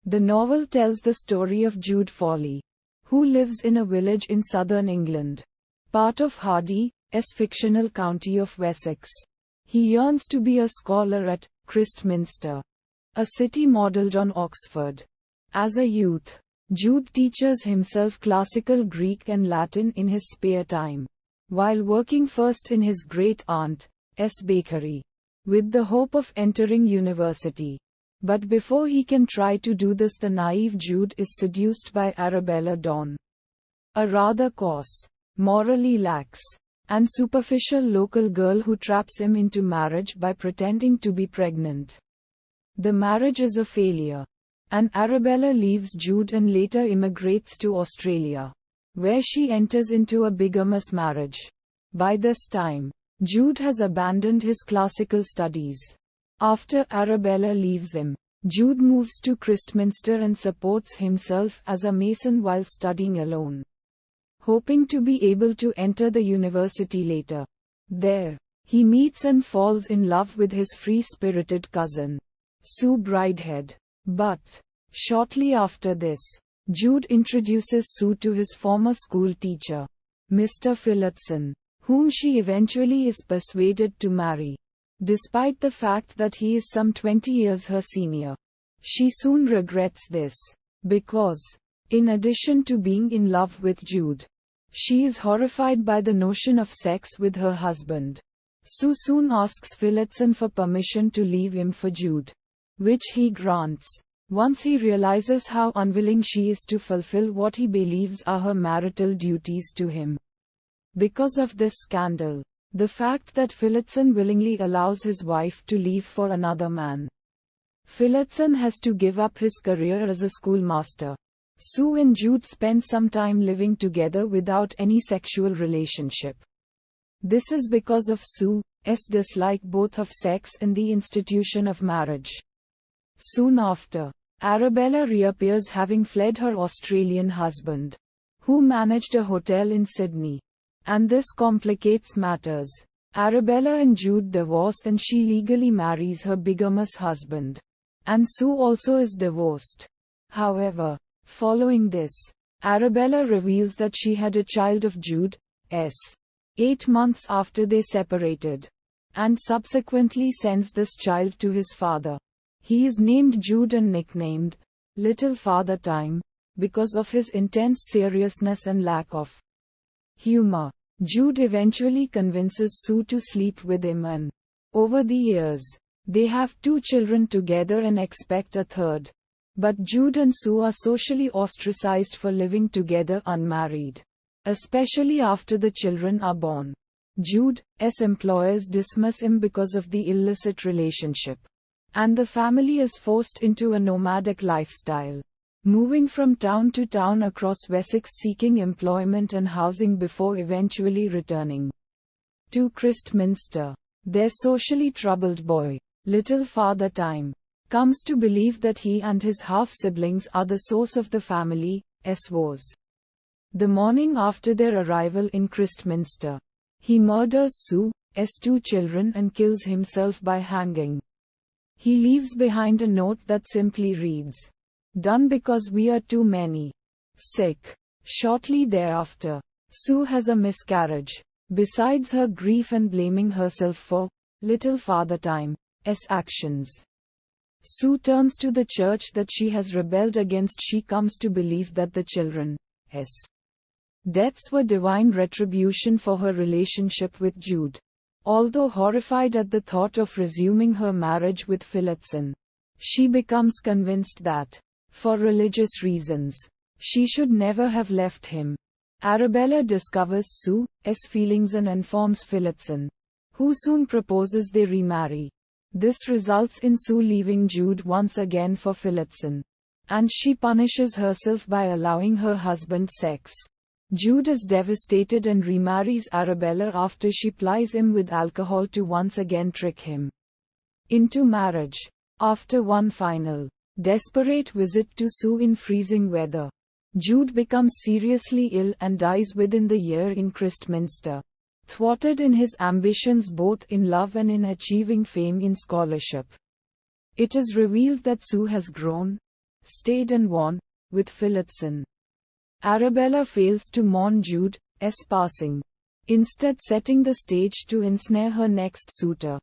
The novel tells the story of Jude Fawley, who lives in a village in southern England, part of Hardy's fictional county of Wessex. He yearns to be a scholar at Christminster, a city modelled on Oxford. As a youth, Jude teaches himself classical Greek and Latin in his spare time, while working first in his great-aunt's bakery, with the hope of entering university. But before he can try to do this, the naive Jude is seduced by Arabella Dawn, a rather coarse, morally lax, and superficial local girl who traps him into marriage by pretending to be pregnant. The marriage is a failure, and Arabella leaves Jude and later immigrates to Australia, where she enters into a bigamous marriage. By this time, Jude has abandoned his classical studies. After Arabella leaves him, Jude moves to Christminster and supports himself as a mason while studying alone, hoping to be able to enter the university later. There, he meets and falls in love with his free-spirited cousin, Sue Bridehead. But, shortly after this, Jude introduces Sue to his former school teacher, Mr. Phillotson, whom she eventually is persuaded to marry. Despite the fact that he is some 20 years her senior, she soon regrets this, because, in addition to being in love with Jude, she is horrified by the notion of sex with her husband. Sue soon asks Phillotson for permission to leave him for Jude, which he grants, once he realizes how unwilling she is to fulfill what he believes are her marital duties to him. Because of this scandal, the fact that Phillotson willingly allows his wife to leave for another man, Phillotson has to give up his career as a schoolmaster. Sue and Jude spend some time living together without any sexual relationship. This is because of Sue's dislike both of sex and the institution of marriage. Soon after, Arabella reappears, having fled her Australian husband, who managed a hotel in Sydney. And this complicates matters. Arabella and Jude divorce and she legally marries her bigamous husband. And Sue also is divorced. However, following this, Arabella reveals that she had a child of Jude's 8 months after they separated, and subsequently sends this child to his father. He is named Jude and nicknamed Little Father Time because of his intense seriousness and lack of humor. Jude eventually convinces Sue to sleep with him, and over the years, they have 2 children together and expect a third. But Jude and Sue are socially ostracized for living together unmarried, especially after the children are born. Jude's employers dismiss him because of the illicit relationship, and the family is forced into a nomadic lifestyle, moving from town to town across Wessex seeking employment and housing before eventually returning to Christminster. Their socially troubled boy, Little Father Time, comes to believe that he and his half-siblings are the source of the family's woes. The morning after their arrival in Christminster, he murders Sue's 2 children and kills himself by hanging. He leaves behind a note that simply reads, "Done because we are too many." Sick. Shortly thereafter, Sue has a miscarriage. Besides her grief and blaming herself for Little Father Time's actions, Sue turns to the church that she has rebelled against. She comes to believe that the children's deaths were divine retribution for her relationship with Jude. Although horrified at the thought of resuming her marriage with Phillotson, she becomes convinced that, for religious reasons, she should never have left him. Arabella discovers Sue's feelings and informs Phillotson, who soon proposes they remarry. This results in Sue leaving Jude once again for Phillotson, and she punishes herself by allowing her husband sex. Jude is devastated and remarries Arabella after she plies him with alcohol to once again trick him into marriage. After one final, desperate visit to Sue in freezing weather, Jude becomes seriously ill and dies within the year in Christminster, thwarted in his ambitions both in love and in achieving fame in scholarship. It is revealed that Sue has grown Stayed and won, with Phillotson. Arabella fails to mourn Jude's passing, instead setting the stage to ensnare her next suitor.